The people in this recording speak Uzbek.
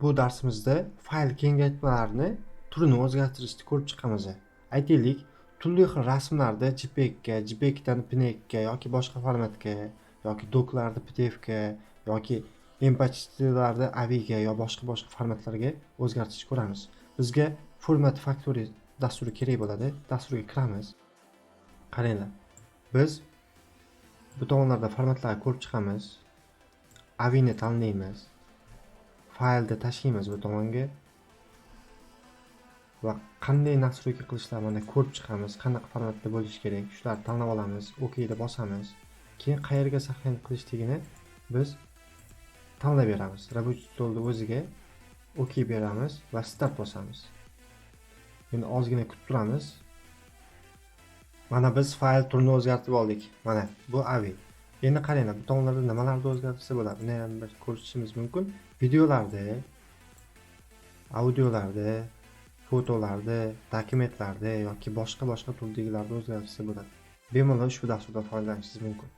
Bu darsimizda fayl kengaytmalarini turini o'zgartirishni ko'rib chiqamiz. Aytaylik, turli xil rasmlarni JPEG ga, JPEG dan PNG ga yoki boshqa formatga, yoki doklarni PDF ga yoki MP4larni AVI ga yo boshqa formatlarga o'zgartirishni ko'ramiz. Bizga Format Factory dasturi kerak bo'ladi. Dasturga kiramiz. Qaranglar. Biz bu tomonlarda formatlarni ko'rib chiqamiz. AVI ni tanlaymiz. Faylni tashlaymiz bu tomonga va qanday nastroyka qilishlarni ko'rib chiqamiz. Qanaqa formatda bo'lishi kerak, shularni tanlab olamiz. OK da bosamiz. Keyin qayerga saqlanib qilishligini biz tanlab beramiz. Рабочий stolni o'ziga OK beramiz va start bosamiz. Endi ozgina kutib turamiz. Mana biz fayl turini o'zgartirib oldik. Mana bu AVI. Endi qaranglar, bu tomonlarda nimalarni o'zgartirsa bo'ladi? Buni ham bir ko'rishimiz mumkin. Videolarda, audiolarda, fotolarda, dokumentlarda yoki boshqa turdagilarni o'zgartirsa bo'ladi. Bemalol ushbu dasturdan foydalanishingiz mumkin.